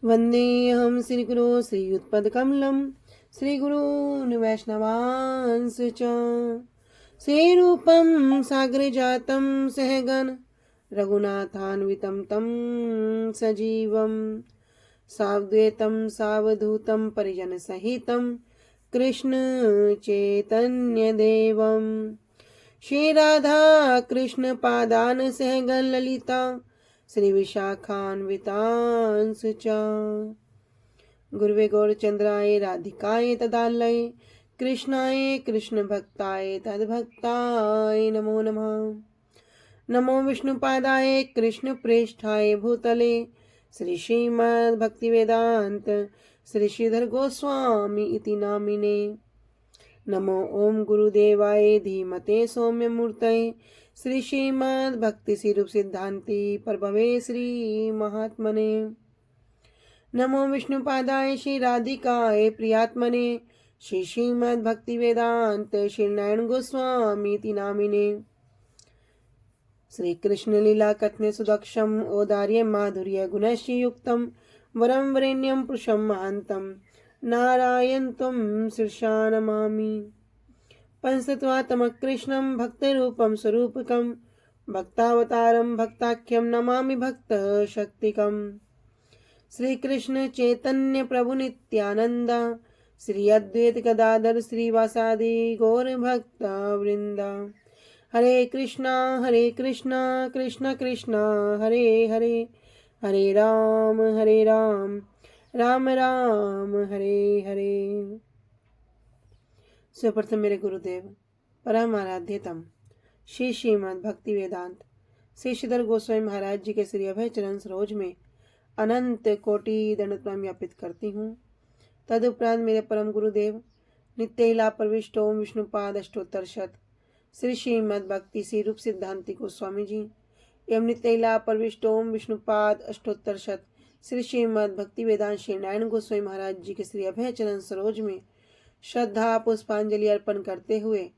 वन्देऽहं श्रीगुरो श्रीयुत्पदकमलं श्रीगुरून् वैष्णवांश्च च। श्रीरूपं साग्रजातं सहगण रघुनाथान्वितं तं सजीवं सावद्वैतं सावधूतं परिजनसहितं कृष्ण चैतन्यदेवं श्रीराधा कृष्ण पादान सहगण ललिता श्री विशाखान्वितांश्च च। गुरुवे गौरचंद्राय राधिकाय तदालये कृष्णाय कृष्ण भक्ताय तद्भक्ताय नमो नमः। नमो विष्णुपादाय कृष्ण प्रेष्ठाय भूतले श्री श्रीमद् भक्ति वेदांत श्री श्रीधर गोस्वामी इति नामिने। नमो ओम गुरुदेवाय धीमते सौम्य मूर्तये श्री श्रीमद् भक्ति स्वरूप सिद्धांति प्रभवे श्री महात्मने। नमो विष्णुपादाय श्री राधिकाय प्रियात्मने श्री श्रीमद् भक्ति वेदांत श्री नारायण गोस्वामी इति नामिने। श्री कृष्ण लीला कथने सुदक्षम औदार्य माधुर्य गुणश्री युक्तम वरम वरेण्यम पुरुषम महांतम नारायण तम शीर्षा नमामि। पंचतत्वात्म कृष्णं भक्तरूपं स्वरूपकं भक्तावतारं भक्ताख्यं नमामि भक्त शक्तिकम्। श्री कृष्ण चैतन्य प्रभु नित्यानंद श्री अद्वैत गदाधर श्रीवासादि गौर भक्त वृंदा। हरे कृष्णा कृष्ण कृष्ण हरे हरे हरे राम राम राम हरे हरे। सर्वप्रथम मेरे गुरुदेव परम आराध्यतम श्री श्रीमद् भक्ति वेदांत श्री श्रीधर गोस्वामी महाराज जी के श्री अभय चरण सरोज में अनंत कोटि दंड प्रणाम ज्ञापित करती हूँ। तदुपरांत मेरे परम गुरुदेव नित्य प्रविष्ट ओम विष्णुपाद अष्टोत्तर शत श्री श्रीमद् भक्ति श्री रूप सिद्धांति गोस्वामी जी एवं नित्य प्रविष्ट ओम विष्णुपाद अष्टोत्तर शत श्री श्रीमद् भक्ति वेदांत श्री नारायण गोस्वामी महाराज जी के श्री अभय चरण सरोज में श्रद्धा पुष्पांजलि अर्पण करते हुए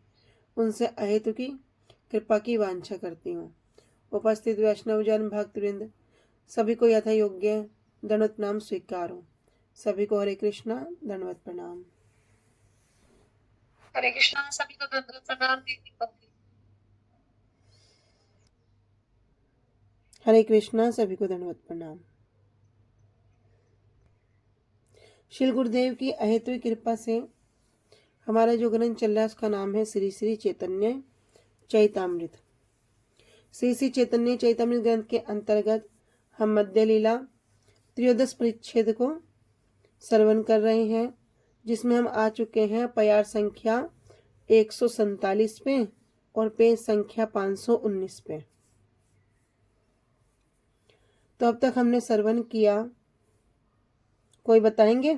उनसे अहेतु की कृपा की वांछा करती हूँ। उपस्थित वैष्णव जन भक्त वृंद सभी को यथा योग्य दंडवत नाम स्वीकार हो। सभी को हरे कृष्णा दंडवत प्रणाम। हरे कृष्णा सभी को दंडवत प्रणाम दीदी पति। हरे कृष्णा सभी को दंडवत प्रणाम। श्री गुरुदेव की अहेतु कृपा से हमारा जो ग्रंथ चल रहा है उसका नाम है श्री श्री चैतन्य चैतामृत। श्री श्री चैतन्य चैतामृत ग्रंथ के अंतर्गत हम मध्य लीला त्रयोदश परिच्छेद को श्रवण कर रहे हैं, जिसमें हम आ चुके हैं प्यार संख्या 147 पे और पेज संख्या 519 पे। तो अब तक हमने श्रवण किया, कोई बताएंगे?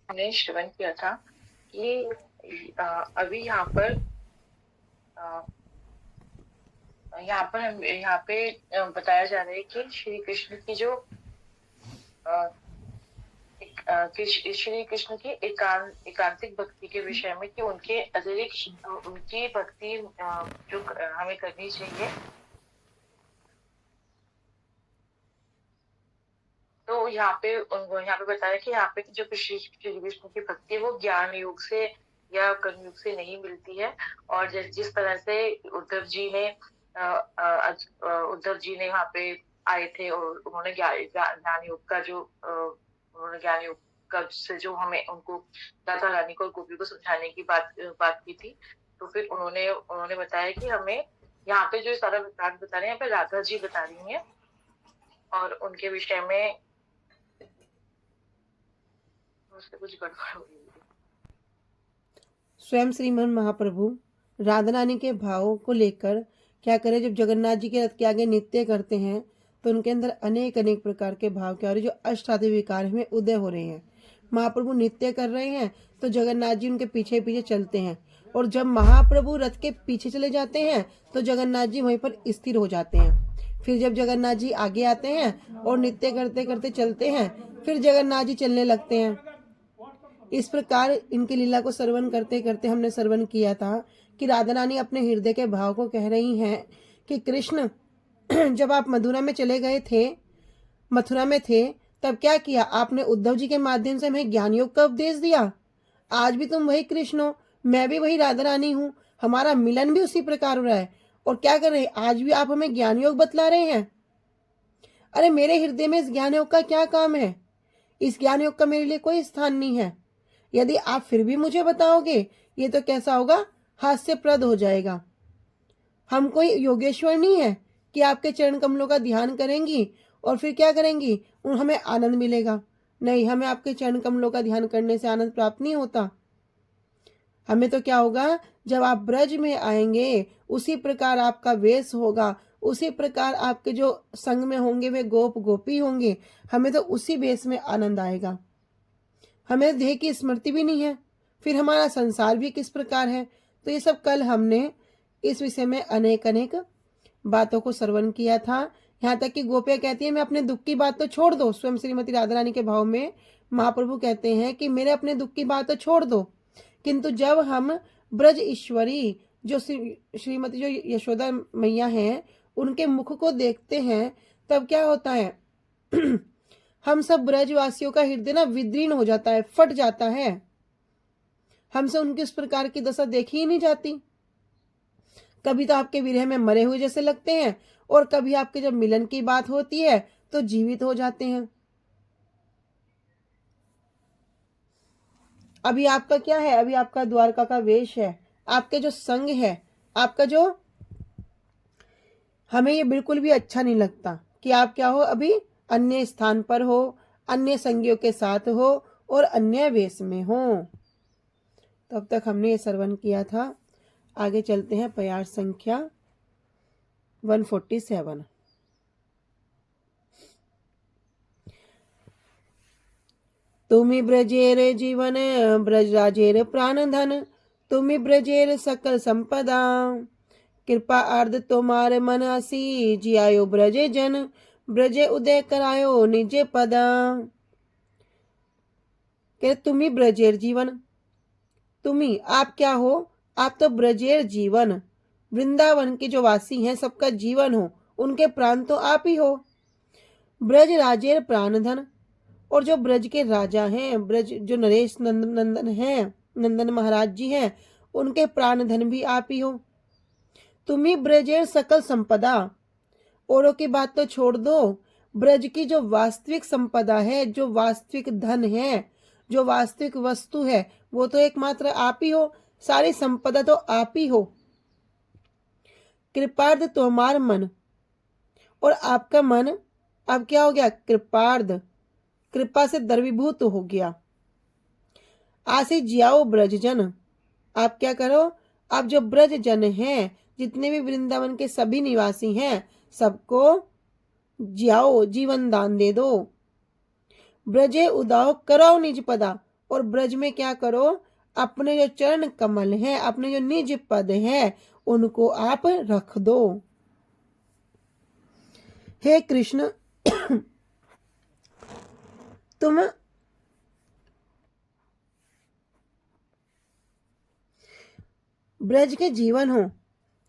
हमने श्रवण किया था कि अभी यहाँ पर बताया जा रहा है कि श्री कृष्ण की जो श्री कृष्ण की एकांतिक भक्ति के विषय में कि उनके अतिरिक्त उनकी भक्ति जो हमें करनी चाहिए। तो यहाँ पे बताया कि यहाँ पे जो श्री कृष्ण की भक्ति वो ज्ञान युग से या कर्म युग से नहीं मिलती है। और जिस तरह से उद्धव जी ने यहाँ पे आए थे और उन्होंने ज्ञान युग का जो उन्होंने ज्ञान युग का से जो हमें उनको राधा रानी को और गोपी को समझाने की बात की थी। तो फिर उन्होंने बताया कि हमें यहाँ पे जो सारा वृत्तांत बता रहे हैं यहाँ पे राधा जी बता रही हैं और उनके विषय में कुछ गड़बड़ हो रही है। स्वयं श्रीमन महाप्रभु राधा रानी के भावों को लेकर क्या करें, जब जगन्नाथ जी के रथ के आगे नृत्य करते हैं तो उनके अंदर अनेक अनेक प्रकार के भाव के और जो अष्टादि विकार में उदय हो रहे हैं। महाप्रभु नृत्य कर रहे हैं तो जगन्नाथ जी उनके पीछे पीछे चलते हैं, और जब महाप्रभु रथ के पीछे चले जाते हैं तो जगन्नाथ जी वहीं पर स्थिर हो जाते हैं। फिर जब जगन्नाथ जी आगे आते हैं और नृत्य करते करते चलते हैं, फिर जगन्नाथ जी चलने लगते हैं। इस प्रकार इनकी लीला को श्रवण करते करते हमने श्रवण किया था कि राधा रानी अपने हृदय के भाव को कह रही हैं कि कृष्ण जब आप मथुरा में चले गए थे, मथुरा में थे, तब क्या किया आपने? उद्धव जी के माध्यम से हमें ज्ञान योग का उपदेश दिया। आज भी तुम वही कृष्ण हो, मैं भी वही राधा रानी हूं, हमारा मिलन भी उसी प्रकार हो रहा है। और क्या कर रहे हैं? आज भी आप हमें ज्ञान योग बतला रहे हैं। अरे मेरे हृदय में इस ज्ञान योग का क्या काम है? इस ज्ञान योग का मेरे लिए कोई स्थान नहीं है। यदि आप फिर भी मुझे बताओगे, ये तो कैसा होगा, हास्यप्रद हो जाएगा। हम कोई योगेश्वर नहीं है कि आपके चरण कमलों का ध्यान करेंगी और फिर क्या करेंगी, हमें आनंद मिलेगा। नहीं, हमें आपके चरण कमलों का ध्यान करने से आनंद प्राप्त नहीं होता। हमें तो क्या होगा, जब आप ब्रज में आएंगे उसी प्रकार आपका वेश होगा, उसी प्रकार आपके जो संग में होंगे वे गोप गोपी होंगे, हमें तो उसी वेश में आनंद आएगा। हमें देह की स्मृति भी नहीं है, फिर हमारा संसार भी किस प्रकार है। तो ये सब कल हमने इस विषय में अनेक अनेक बातों को श्रवण किया था। यहाँ तक कि गोपियाँ कहती है मैं अपने दुख की बात तो छोड़ दो। स्वयं श्रीमती राधा रानी के भाव में महाप्रभु कहते हैं कि मेरे अपने दुख की बात तो छोड़ दो, किंतु जब हम ब्रज ईश्वरी जो श्रीमती जो यशोदा मैया हैं उनके मुख को देखते हैं, तब क्या होता है हम सब ब्रजवासियों का हृदय ना विदीर्ण हो जाता है, फट जाता है। हमसे उनकी उस प्रकार की दशा देखी ही नहीं जाती। कभी तो आपके विरह में मरे हुए जैसे लगते हैं, और कभी आपके जब मिलन की बात होती है तो जीवित हो जाते हैं। अभी आपका क्या है, अभी आपका द्वारका का वेश है, आपके जो संग है, आपका जो, हमें ये बिल्कुल भी अच्छा नहीं लगता कि आप क्या हो, अभी अन्य स्थान पर हो, अन्य संगियों के साथ हो और अन्य वेश में हो। तब तक हमने ये श्रवण किया था। आगे चलते हैं प्रयास संख्या 147। तुम्ही ब्रजेर जीवन ब्रज राजेर प्राण धन, तुम्ही ब्रजेर सकल संपदा, कृपा अर्ध तुम्हारे मन हसी, जियायो ब्रजे जन, ब्रजे उदय करायो निजे पदा। कह तुम्ही ब्रजेर जीवन, तुम्ही आप क्या हो, आप तो ब्रजेर जीवन, वृंदावन के जो वासी हैं सबका जीवन हो, उनके प्राण तो आप ही हो। ब्रज राजेर प्राण धन, और जो ब्रज के राजा हैं, ब्रज जो नरेश नंदन हैं, नंदन महाराज जी हैं, उनके प्राण धन भी आप ही हो। तुम्ही ब्रजेर सकल संपदा, औरों की बात तो छोड़ दो, ब्रज की जो वास्तविक संपदा है, जो वास्तविक धन है, जो वास्तविक वस्तु है, वो तो एकमात्र आप ही हो। सारी संपदा तो आप ही हो। कृपार्ध तुम्हार मन, और आपका मन अब क्या हो गया, कृपार्ध, कृपा से द्रवीभूत हो गया। आसी जियाओ ब्रज जन, आप क्या करो, आप जो ब्रज जन हैं, जितने भी वृंदावन के सभी निवासी हैं, सबको जियाओ, जीवन दान दे दो। ब्रजे उदाओ करो निज पदा, और ब्रज में क्या करो, अपने जो चरण कमल हैं, अपने जो निज पद हैं, उनको आप रख दो। हे कृष्ण तुम ब्रज के जीवन हो,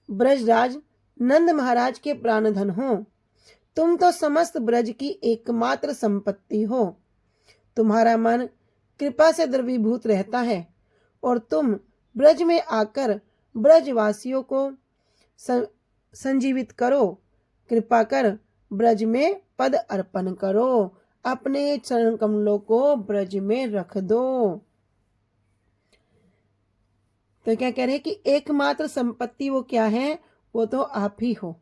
ब्रजराज नंद महाराज के प्राणधन हो, तुम तो समस्त ब्रज की एकमात्र संपत्ति हो। तुम्हारा मन कृपा से द्रवीभूत रहता है, और तुम ब्रज में आकर ब्रजवासियों को संजीवित करो। कृपा कर ब्रज में पद अर्पण करो, अपने चरण कमलों को ब्रज में रख दो। तो क्या कह रहे हैं कि एकमात्र संपत्ति वो क्या है, वो तो आप ही हो।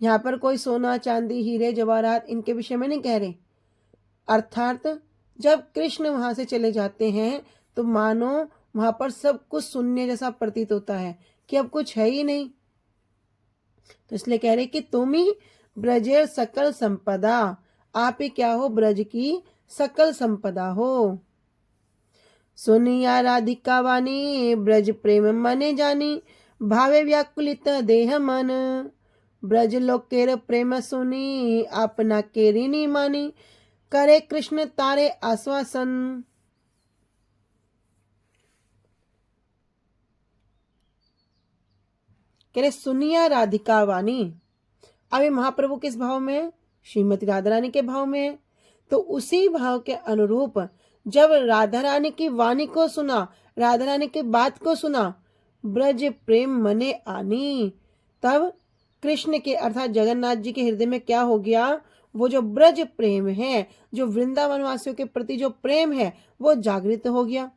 यहाँ पर कोई सोना चांदी हीरे जवाहरात इनके विषय में नहीं कह रहे। अर्थात जब कृष्ण वहां से चले जाते हैं तो मानो वहां पर सब कुछ शून्य जैसा प्रतीत होता है कि अब कुछ है ही नहीं। तो इसलिए कह रहे कि तुम ही ब्रजेर सकल संपदा, आप ही क्या हो, ब्रज की सकल संपदा हो। सुनिया राधिका वाणी, ब्रज प्रेम मने जानी, भावे व्याकुलित देह मन, ब्रज लोकेर प्रेम सुनी, अपना केरी नी मानी, करे कृष्ण तारे आश्वासन। करे सुनिया राधिका वाणी, अभी महाप्रभु किस भाव में है? श्रीमती राधा रानी के भाव में है। तो उसी भाव के अनुरूप जब राधा रानी की वाणी को सुना, राधा रानी की बात को सुना, ब्रज प्रेम मने आनी, तब कृष्ण के अर्थात जगन्नाथ जी के हृदय में क्या हो गया? वो जो ब्रज प्रेम है, जो वृंदावन वासियों के प्रति जो प्रेम है, वो जागृत हो गया।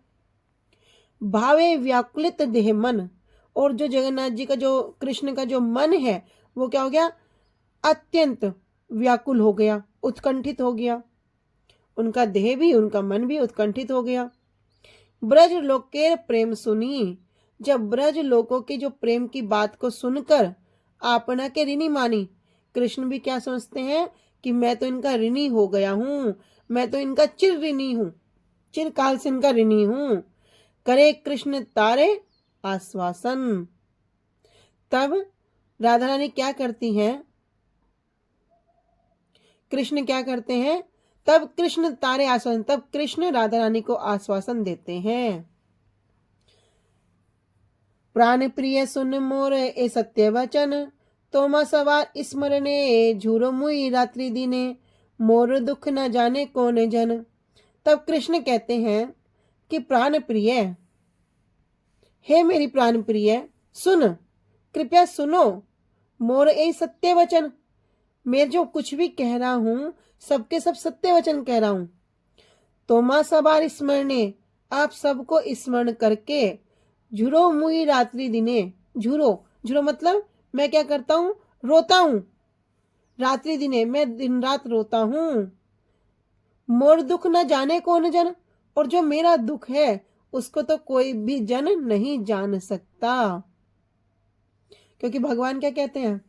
भावे व्याकुलित देह मन, और जो जगन्नाथ जी का जो कृष्ण का जो मन है वो क्या हो गया? अत्यंत व्याकुल हो गया, उत्कंठित हो गया। उनका देह भी, उनका मन भी उत्कंठित हो गया। ब्रज लोकेर प्रेम सुनी, जब ब्रज लोगों की जो प्रेम की बात को सुनकर आपना के ऋणी मानी। कृष्ण भी क्या समझते हैं कि मैं तो इनका ऋणी हो गया हूं, मैं तो इनका चिर ऋणी हूं, चिरकाल से इनका ऋणी हूं। करे कृष्ण तारे आश्वासन, तब राधा रानी क्या करती हैं? कृष्ण क्या करते हैं? तब कृष्ण तारे आश्वासन, तब कृष्ण राधा रानी को आश्वासन देते हैं। प्राण प्रिय सुन मोर ए सत्य वचन, तोमा सवार स्मरणे झूरो मुई रात्रि दिने, मोर दुख न जाने कौन जन। तब कृष्ण कहते हैं कि प्राण प्रिय, हे मेरी प्राण प्रिय, सुन, कृपया सुनो, मोर ए सत्य वचन, मैं जो कुछ भी कह रहा हूं सबके सब सत्य वचन कह रहा हूं। तोमा सवार स्मरणे, आप सबको स्मरण करके, झुरो मुई रात्रि दिने, झुरो, झुरो मतलब मैं क्या करता हूं? रोता हूं। रात्रि दिने, मैं दिन रात रोता हूं। मोर दुख न जाने कौन जन, और जो मेरा दुख है उसको तो कोई भी जन नहीं जान सकता। क्योंकि भगवान क्या कहते हैं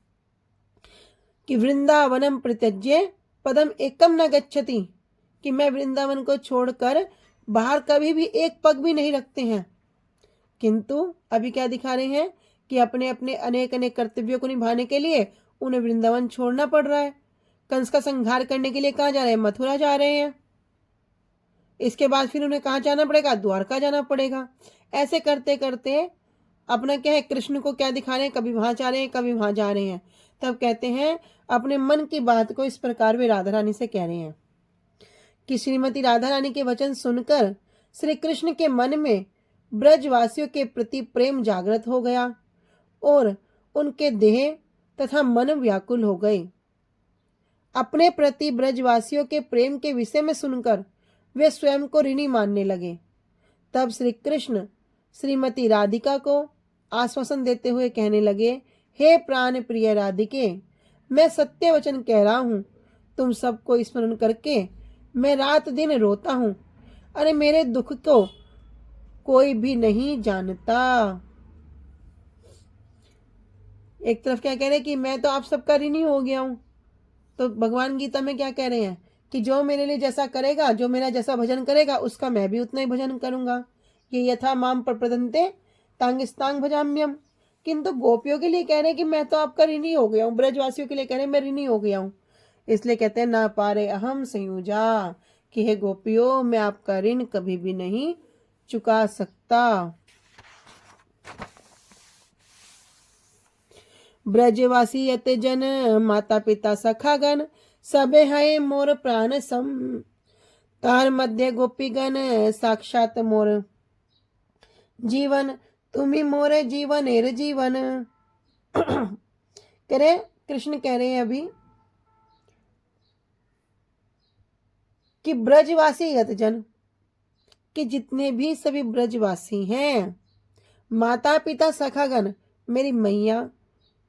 कि वृंदावनम परित्यज्य पदम एकम न गच्छति, कि मैं वृंदावन को छोड़कर बाहर कभी भी एक पग भी नहीं रखते हैं। किंतु अभी क्या दिखा रहे हैं कि अपने अपने अनेक अनेक कर्तव्यों को निभाने के लिए उन्हें वृंदावन छोड़ना पड़ रहा है। कंस का संहार करने के लिए कहाँ जा रहे हैं? मथुरा जा रहे हैं। इसके बाद फिर उन्हें कहाँ जाना पड़ेगा? द्वारका जाना पड़ेगा। ऐसे करते करते अपना क्या है, कृष्ण को क्या दिखा रहे हैं? कभी वहां जा रहे हैं, कभी वहां जा रहे हैं। तब कहते हैं अपने मन की बात को इस प्रकार वे राधा रानी से कह रहे हैं कि श्रीमती राधा रानी के वचन सुनकर श्री कृष्ण के मन में ब्रजवासियों के प्रति प्रेम जागृत हो गया और उनके देह तथा मन व्याकुल हो गए। अपने प्रति ब्रजवासियों के प्रेम के विषय में सुनकर वे स्वयं को ऋणी मानने लगे। तब श्री कृष्ण श्रीमती राधिका को आश्वासन देते हुए कहने लगे, हे प्राण प्रिय राधिके, मैं सत्य वचन कह रहा हूं, तुम सबको स्मरण करके मैं रात दिन रोता हूं। अरे मेरे दुख को कोई भी नहीं जानता। एक तरफ क्या कह रहे हैं कि मैं तो आप सबका ऋणी हो गया हूं, तो भगवान गीता में क्या कह रहे हैं कि जो मेरे लिए जैसा करेगा, जो मेरा जैसा भजन करेगा, उसका मैं भी उतना ही भजन करूंगा। ये यथा माम प्रपदन्ते तांगिस्तांग भजाम्यम। किंतु गोपियों के लिए कह रहे हैं कि मैं तो आपका ऋणी हो गया हूँ, ब्रजवासियों के लिए कह रहे हैं मैं ऋणी हो गया हूँ। इसलिए कहते हैं ना पारे अहम संयुजा, कि हे गोपियों, मैं आपका ऋण कभी भी नहीं चुका सकता। ब्रजवासी यते जन माता पिता सखागण, सबे है मोर प्राण सम, तार मध्य गोपीगण साक्षात मोर जीवन, तुम्ही मोरे जीवन एर जीवन। कह रहे कृष्ण कह रहे हैं अभी कि ब्रजवासी यतजन, कि जितने भी सभी ब्रजवासी हैं, माता पिता सखागण, मेरी मैया,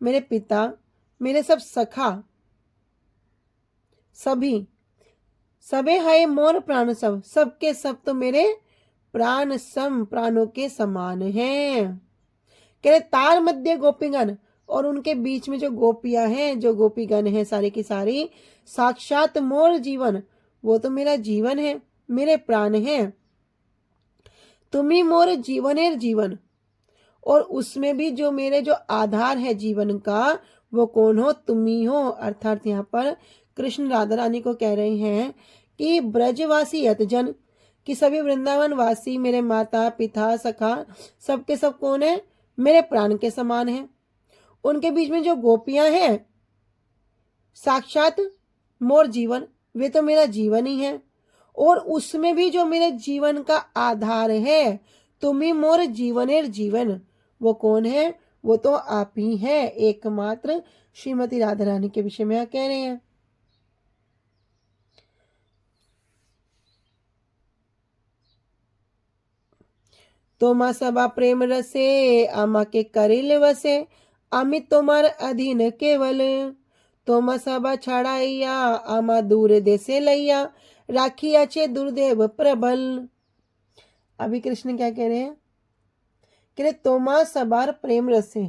मेरे पिता, मेरे सब सखा, सभी, सबे है मोर प्राण सम, सबके सब तो मेरे प्राण सम, प्राणों के समान हैं। कह रहे तार मध्य गोपीगण, और उनके बीच में जो गोपियां हैं, जो गोपीगण हैं सारी की सारी, साक्षात मोर जीवन, वो तो मेरा जीवन है, मेरे प्राण हैं। तुम्ही मोर जीवनेर जीवन, और उसमें भी जो मेरे जो आधार है जीवन का, वो कौन हो? तुम ही हो। अर्थात यहाँ पर कृष्ण राधा रानी को कह रहे हैं कि ब्रजवासी यतजन, कि सभी वृंदावन वासी मेरे माता पिता सखा सबके सब कौन है? मेरे प्राण के समान है। उनके बीच में जो गोपियां हैं साक्षात मोर जीवन, वे तो मेरा जीवन ही है, और उसमें भी जो मेरे जीवन का आधार है, तुम्ही मोर जीवनेर जीवन, वो कौन है? वो तो आप ही हैं, एकमात्र श्रीमती राधा रानी के विषय में कह रहे हैं। तोमा सबा प्रेम रसे, आमा के करिल वसे, अमित तोमार अधीन केवल, तोमा सबा छाड़ाइया, आमा दूर देसे लैया, राखिया छे दुर्देव प्रबल। अभी कृष्ण क्या कह रहे हैं? कह रहे तोमा सबार प्रेम रसे,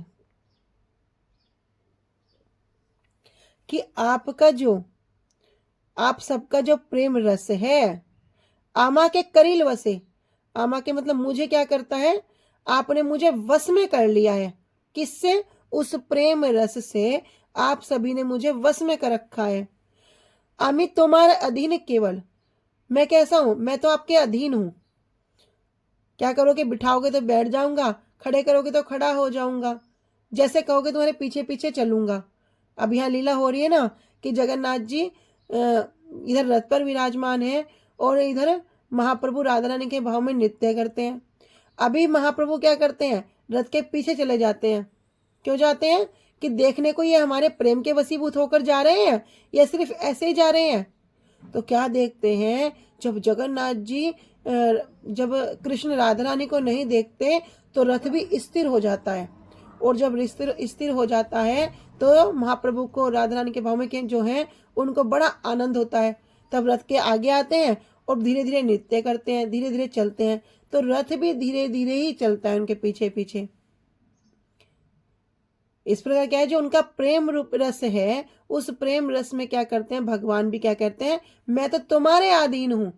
कि आपका जो, आप सबका जो प्रेम रस है, आमा के करील वसे, आमा के मतलब मुझे क्या करता है? आपने मुझे वश में कर लिया है। किससे? उस प्रेम रस से आप सभी ने मुझे वश में कर रखा है। अमित तुम्हारे अधीन केवल, मैं कैसा हूं? मैं तो आपके अधीन हूं। क्या करोगे? बिठाओगे तो बैठ जाऊंगा, खड़े करोगे तो खड़ा हो जाऊंगा, जैसे कहोगे तुम्हारे पीछे पीछे चलूंगा। अब यहाँ लीला हो रही है ना कि जगन्नाथ जी इधर रथ पर विराजमान है और इधर महाप्रभु राधा रानी के भाव में नृत्य करते हैं। अभी महाप्रभु क्या करते हैं? रथ के पीछे चले जाते हैं। क्यों जाते हैं? कि देखने को ये हमारे प्रेम के वशीभूत होकर जा रहे हैं या सिर्फ ऐसे ही जा रहे हैं। तो क्या देखते हैं? जब जगन्नाथ जी जब कृष्ण राधा रानी को नहीं देखते तो रथ भी स्थिर हो जाता है, और जब स्थिर हो जाता है तो महाप्रभु को राधा रानी के भाव में जो है उनको बड़ा आनंद होता है। तब रथ के आगे आते हैं और धीरे धीरे नृत्य करते हैं, धीरे धीरे चलते हैं, तो रथ भी धीरे धीरे ही चलता है उनके पीछे पीछे। इस प्रकार क्या है, जो उनका प्रेम रूप रस है, उस प्रेम रस में क्या करते हैं? भगवान भी क्या कहते हैं? मैं तो तुम्हारे अधीन हूं।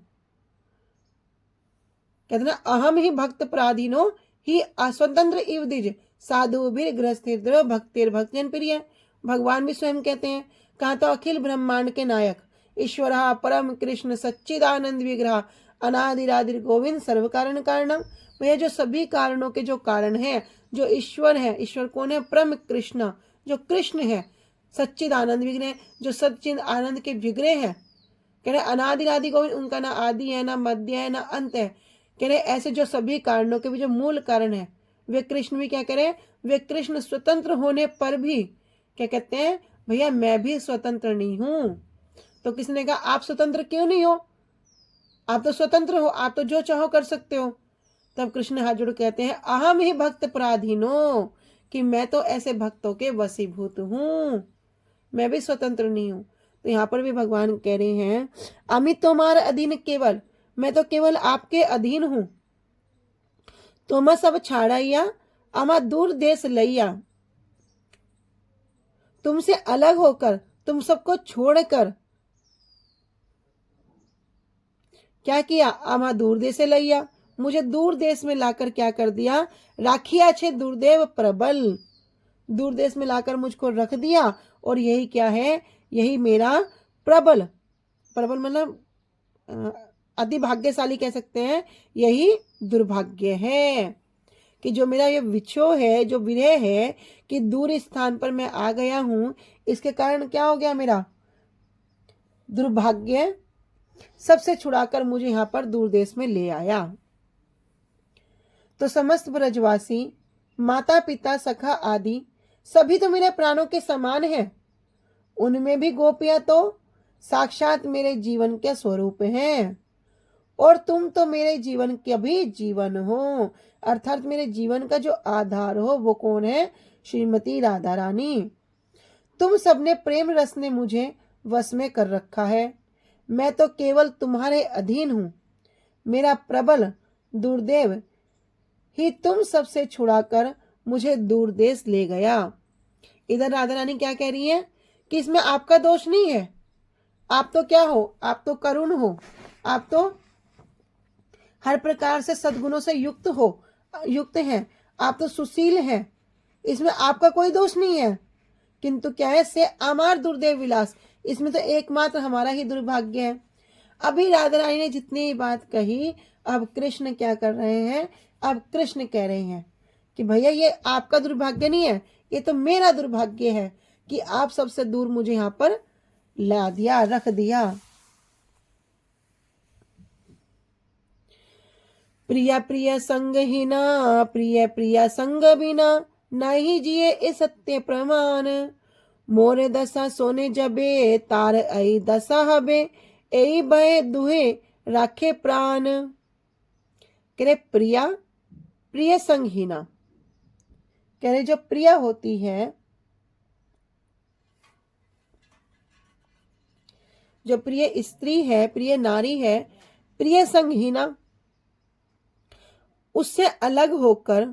कहते ना, अहम ही भक्त पराधीनो ही अस्वतंत्र इव द्विज, साधु भी गृहस्थिर भक्तिर भक्तजन प्रिय। भगवान भी स्वयं कहते हैं, कहा तो अखिल ब्रह्मांड के नायक ईश्वर परम कृष्ण सच्चिदानंद विग्रह अनादिरादिर गोविंद सर्व कारण कारणम। वह जो सभी कारणों के जो कारण है, जो ईश्वर है, ईश्वर कौन है? परम कृष्ण, जो कृष्ण है, सच्चिदानंद विग्रह, जो सच्चिद आनंद के विग्रह है। कह रहे अनादिरादि गोविंद, उनका ना आदि है, ना मध्य है, ना अंत है। कह रहे ऐसे जो सभी कारणों के भी जो मूल कारण है वे कृष्ण भी क्या करें? वे कृष्ण स्वतंत्र होने पर भी क्या कहते हैं? भैया मैं भी स्वतंत्र नहीं हूं। तो किसने कहा आप स्वतंत्र क्यों नहीं हो? आप तो स्वतंत्र हो, आप तो जो चाहो कर सकते हो। तब कृष्ण हाथ जोड़ कहते हैं, अहम ही भक्त पराधीनो, कि मैं तो ऐसे भक्तों के वशीभूत हूं, मैं भी स्वतंत्र नहीं हूं। तो यहाँ पर भी भगवान कह रहे हैं, अमित तुम्हारे अधीन केवल, मैं तो केवल आपके अधीन हूं। तुम सब छाड़ाइया, अमा दूर देश लैया, तुमसे अलग होकर, तुम सबको छोड़कर क्या किया? अमा दूर देश लैया, मुझे दूर देश में लाकर क्या कर दिया? राखिया छे दुर्देव प्रबल, दूर देश में लाकर मुझको रख दिया। और यही क्या है? यही मेरा प्रबल, प्रबल मतलब अति भाग्यशाली कह सकते हैं, यही दुर्भाग्य है कि जो मेरा ये विछोह है, जो विरह है कि दूर स्थान पर मैं आ गया हूं, इसके कारण क्या हो गया? मेरा दुर्भाग्य सबसे छुड़ाकर मुझे यहां पर दूर देश में ले आया। तो समस्त ब्रजवासी, माता पिता सखा आदि सभी तो मेरे प्राणों के समान हैं। उनमें भी गोपियां तो साक्षात मेरे जीवन के स्वरूप हैं, और तुम तो मेरे जीवन के भी जीवन हो, अर्थात मेरे जीवन का जो आधार हो वो कौन है? श्रीमती राधा रानी। तुम सबने प्रेम रस ने मुझे वश में कर रखा है, मैं तो केवल तुम्हारे अधीन हूं। मेरा प्रबल दुर्देव ही तुम सबसे छुड़ाकर मुझे दूर देश ले गया। इधर राधा रानी क्या कह रही है? कि इसमें आपका दोष नहीं है। आप तो क्या हो? आप तो करुण हो, आप तो हर प्रकार से सद्गुणों से युक्त हैं, आप तो सुशील हैं, इसमें आपका कोई दोष नहीं है। किंतु क्या है? से अमार दुर्देव विलास, इसमें तो एकमात्र हमारा ही दुर्भाग्य है। अभी राधा रानी ने जितनी बात कही, अब कृष्ण क्या कर रहे हैं? अब कृष्ण कह रहे हैं कि भैया ये आपका दुर्भाग्य नहीं है, ये तो मेरा दुर्भाग्य है कि आप सबसे दूर मुझे यहाँ पर ला दिया, रख दिया। प्रिया प्रिय संग हीना, प्रिय प्रिय संग बिना, नाही जिए ए सत्य प्रमाण। मोर दशा सोने जबे, तार ऐ दशा हबे, ऐ भय दुहे राखे प्राण। कह रहे प्रिया प्रिय संग हीना, कह रहे जो प्रिय होती है, जो प्रिय स्त्री है, प्रिय नारी है, प्रिय संग हीना, उससे अलग होकर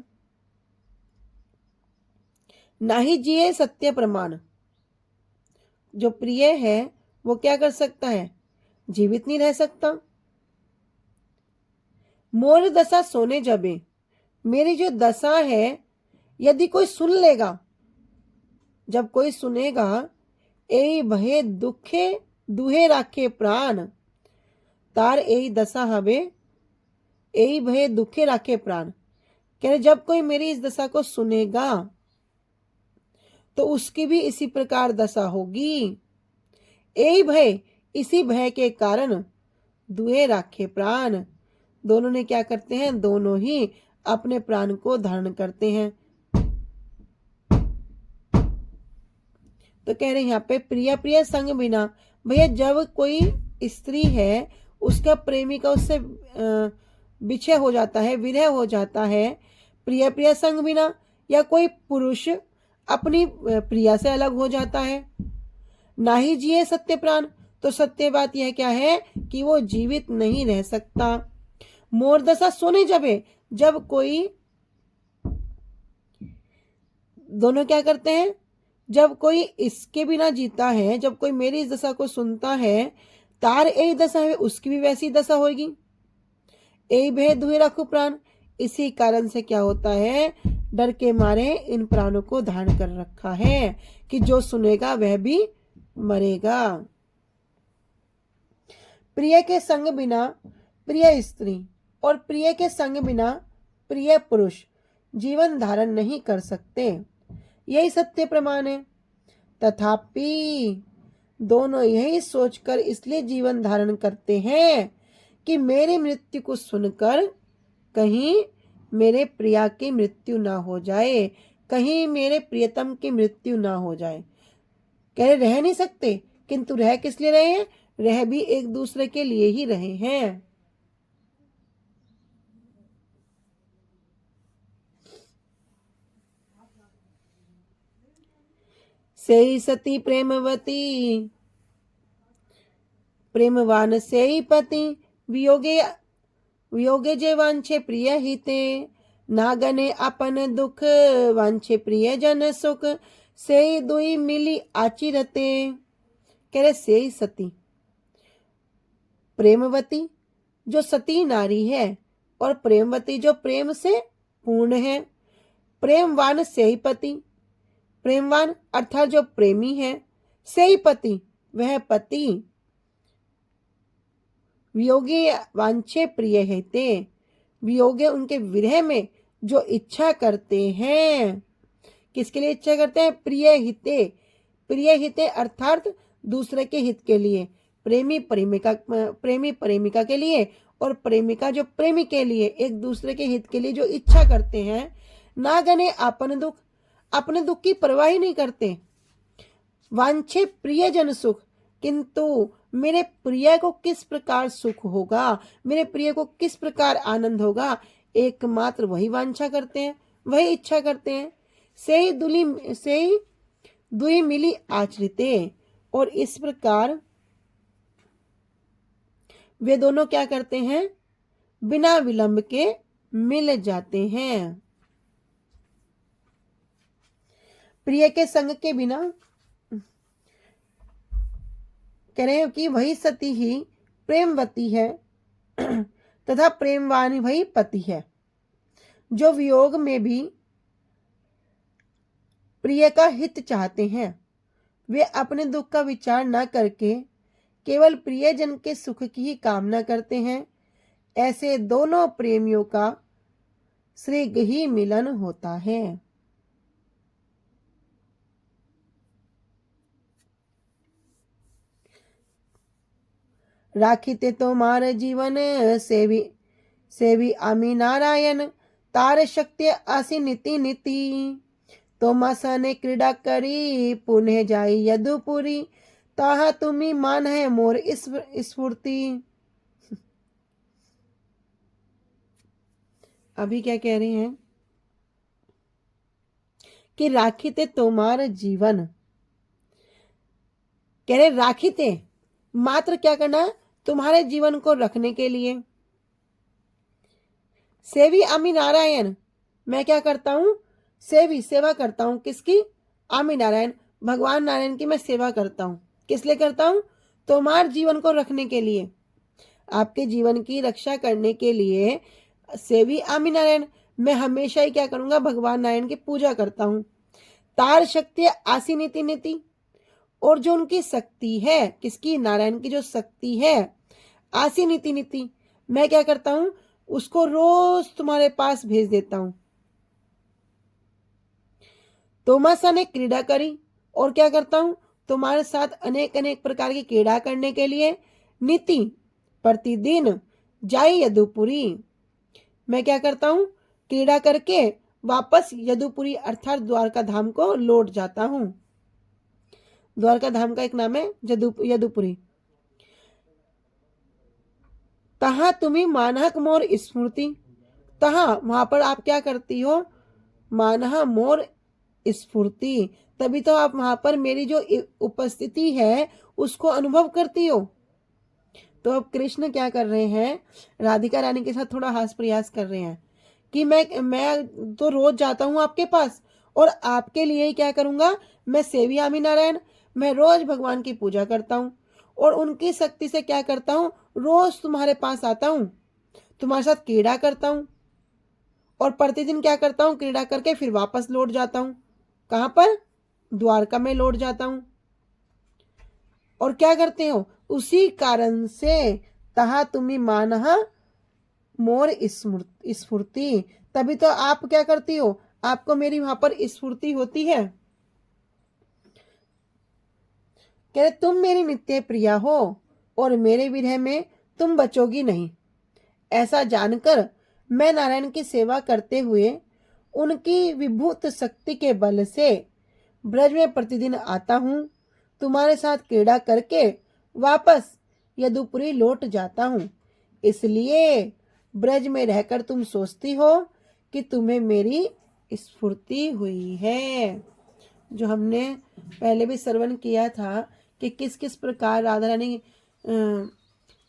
नाही जिए सत्य प्रमाण। जो प्रिय है वो क्या कर सकता है? जीवित नहीं रह सकता। मोर दशा सोने जबे, मेरी जो दशा है यदि कोई सुन लेगा, जब कोई सुनेगा, ए भये दुखे दुहे राखे प्राण, तार ए दशा हवे, ए भये दुखे राखे प्राण। कह रहे जब कोई मेरी इस दशा को सुनेगा तो उसकी भी इसी प्रकार दशा होगी। ए भय, इसी भय के कारण दुहे राखे प्राण, दोनों ने क्या करते हैं? दोनों ही अपने प्राण को धारण करते हैं। तो कह रहे यहाँ पे प्रिय प्रिय संग बिना, भैया जब कोई स्त्री है उसका प्रेमिका उससे विछय हो जाता है, विरह हो जाता है, प्रिय प्रिय संग बिना, या कोई पुरुष अपनी प्रिया से अलग हो जाता है, ना ही जिए सत्य प्राण, तो सत्य बात यह क्या है कि वो जीवित नहीं रह सकता। मोर दशा सोने जबे, जब कोई, दोनों क्या करते हैं? जब कोई इसके बिना जीता है, जब कोई मेरी इस दशा को सुनता है, तार ए दशा है, उसकी भी वैसी दशा होगी। ए भय दुहे रखो प्राण, इसी कारण से क्या होता है? डर के मारे इन प्राणों को धारण कर रखा है कि जो सुनेगा वह भी मरेगा। प्रिय के संग बिना प्रिय स्त्री और प्रिय के संग बिना प्रिय पुरुष जीवन धारण नहीं कर सकते, यही सत्य प्रमाण है। तथापि दोनों यही सोचकर इसलिए जीवन धारण करते हैं कि मेरी मृत्यु को सुनकर कहीं मेरे प्रिया की मृत्यु ना हो जाए, कहीं मेरे प्रियतम की मृत्यु ना हो जाए। कह रहे रह नहीं सकते, किंतु रह किस लिए रहे हैं? रह भी एक दूसरे के लिए ही रहे हैं। सेई सती प्रेमवती, प्रेमवान सेई पति, वियोगे वियोगे जे वांछे प्रिय हिते, नागने अपन दुख, वांछे प्रिय जन सुख, सेई दुई मिली आचिरते। कह रहे सेई सती, प्रेमवती जो सती नारी है, और प्रेमवती जो प्रेम से पूर्ण है। प्रेमवान सेई पति, प्रेमवान अर्थात जो प्रेमी है, सेई पति वह पति, वियोगी वांछे प्रिय हेते, वियोगे उनके विरह में जो इच्छा करते हैं। किसके लिए इच्छा करते हैं? प्रिय हिते, प्रिय हिते अर्थात दूसरे के हित के लिए, प्रेमी प्रेमिका के लिए और प्रेमिका जो प्रेमी के लिए, एक दूसरे के हित के लिए जो इच्छा करते हैं। ना गने आपन दुख, अपने दुख की परवाह ही नहीं करते। वांछे प्रिय जन सुख, किंतु मेरे प्रिय को किस प्रकार सुख होगा, मेरे प्रिय को किस प्रकार आनंद होगा, एकमात्र वही वांछा करते हैं, वही इच्छा करते हैं। से दुई मिली आचरिते, और इस प्रकार वे दोनों क्या करते हैं? बिना विलंब के मिल जाते हैं। प्रिय के संग के बिना, कह रहे हैं कि वही सती ही प्रेमवती है तथा प्रेमवान वही पति है, जो वियोग में भी प्रिय का हित चाहते हैं। वे अपने दुख का विचार न करके केवल प्रियजन के सुख की ही कामना करते हैं। ऐसे दोनों प्रेमियों का शीघ्र ही मिलन होता है। राखीते तोमार जीवन सेवी सेवी आमी नारायण तार शक्ति आसी नीति नीति तोमासने क्रीडा करी पुनः जाई यदुपुरी ताहा तुम्ही मान है मोर स्फूर्ति। अभी क्या कह रही हैं कि राखीते तोमार जीवन, कह रहे राखीते मात्र क्या करना, तुम्हारे जीवन को रखने के लिए। सेवी आमी नारायण, मैं क्या करता हूं, सेवी सेवा करता हूं, किसकी, आमी नारायण भगवान नारायण की मैं सेवा करता हूं। किस लिए करता हूं, तुम्हारे जीवन को रखने के लिए, आपके जीवन की रक्षा करने के लिए। सेवी आमी नारायण, मैं हमेशा ही क्या करूंगा, भगवान नारायण की पूजा करता हूं। तार शक्ति आसी नीति नीति, और जो उनकी शक्ति है, किसकी, नारायण की जो शक्ति है, आसी नीति नीति, मैं क्या करता हूं, उसको रोज तुम्हारे पास भेज देता हूं। तोमासा ने क्रीड़ा करी, और क्या करता हूं, तुम्हारे साथ अनेक अनेक प्रकार की क्रीड़ा करने के लिए। नीति, प्रतिदिन जाई यदुपुरी, मैं क्या करता हूं, क्रीड़ा करके वापस यदुपुरी अर्थात द्वारका धाम को लौट जाता हूं। द्वारका धाम का एक नाम है यदुपुरी। तहा तुम्ही मानहक मोर स्फूर्ति, तहा वहां पर आप क्या करती हो, मानहा मोर स्फूर्ति, तभी तो आप वहां पर मेरी जो उपस्थिति है उसको अनुभव करती हो। तो अब कृष्ण क्या कर रहे हैं, राधिका रानी के साथ थोड़ा हास प्रयास कर रहे हैं कि मैं तो रोज जाता हूं आपके पास, और आपके लिए ही क्या करूंगा, मैं सेवी आमी नारायण, मैं रोज भगवान की पूजा करता हूं, और उनकी शक्ति से क्या करता हूं, रोज तुम्हारे पास आता हूं, तुम्हारे साथ क्रीड़ा करता हूं, और प्रतिदिन क्या करता हूं, क्रीड़ा करके फिर वापस लौट जाता हूं। कहां पर, द्वारका में लौट जाता हूं। और क्या करते हो, उसी कारण से तहा तुम्ही मानहा मोर स्फूर्ति, तभी तो आप क्या करती हो, आपको मेरी वहां पर स्फूर्ति होती है। कह रहे तुम मेरी नित्य प्रिया हो, और मेरे विरह में तुम बचोगी नहीं। ऐसा जानकर मैं नारायण की सेवा करते हुए उनकी विभूत शक्ति के बल से ब्रज में प्रतिदिन आता हूं, तुम्हारे साथ क्रीड़ा करके वापस यदुपुरी लौट जाता हूं। इसलिए ब्रज में रहकर तुम सोचती हो कि तुम्हें मेरी स्फूर्ति हुई है। जो हमने पहले भी श्रवण किया था कि किस किस प्रकार राधा रानी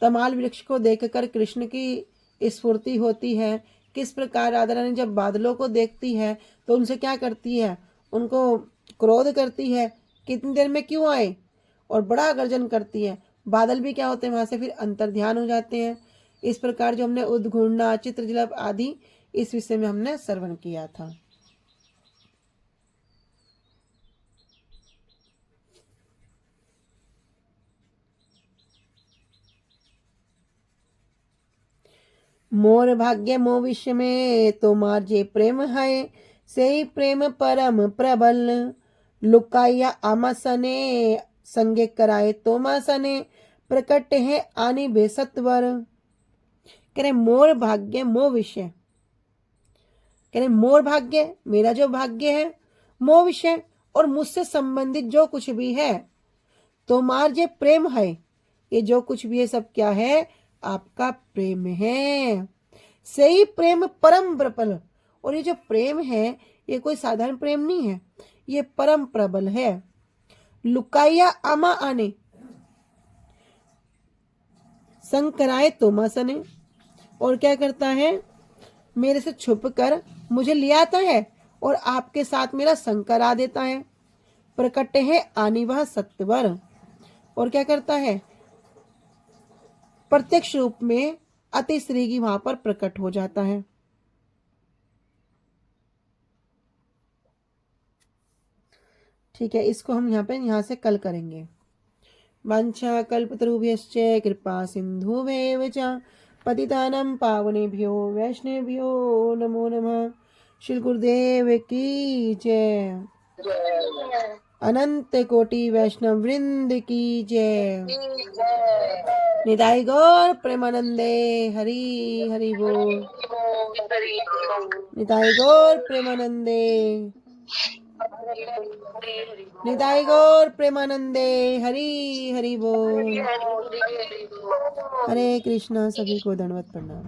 तमाल वृक्ष को देखकर कृष्ण की स्फूर्ति होती है, किस प्रकार राधा रानी जब बादलों को देखती है तो उनसे क्या करती है, उनको क्रोध करती है, कितनी देर में क्यों आए, और बड़ा गर्जन करती है। बादल भी क्या होते हैं, वहां से फिर अंतर ध्यान हो जाते हैं। इस प्रकार जो हमने उद्घूर्णा, चित्रजलभ आदि इस विषय में हमने श्रवण किया था। मोर भाग्य मो विश्व में तोमार जे प्रेम है, से ही प्रेम परम प्रबल। लुकाइया आमासने संगे कराए तोमासने, प्रकट है आनी बेसत्वर। कह रहे मोर भाग्य मो विषय, कह रहे मोर भाग्य मेरा जो भाग्य है, मो विषय और मुझसे संबंधित जो कुछ भी है, तोमार जे प्रेम है, ये जो कुछ भी है सब क्या है, आपका प्रेम है। सही प्रेम परम प्रबल, और ये जो प्रेम है ये कोई साधारण प्रेम नहीं है, ये परम प्रबल है। लुकाइया आमा आने संग कराए तोमासने, और क्या करता है, मेरे से छुप कर मुझे ले आता है और आपके साथ मेरा संग करा देता है। प्रकट है आनी वह सत्वर, और क्या करता है, प्रत्यक्ष रूप में अति श्रीगी वहां पर प्रकट हो जाता है। ठीक है, इसको हम यहाँ से कल करेंगे। वाञ्छा कल्पतरुभ्यश्च कृपा सिन्धुभ्येव च पतितानां पावनेभ्यो वैष्णवेभ्यो नमो नमः। श्री गुरुदेव की जय। अनंत कोटि वैष्णव वृंद की जय। निताई गौर प्रेमानंदे हरि हरि बोल। निताई गौर प्रेमानंदे। निताई गौर प्रेमानंदे हरि हरि बोल। हरे कृष्णा। सभी को दंडवत प्रणाम।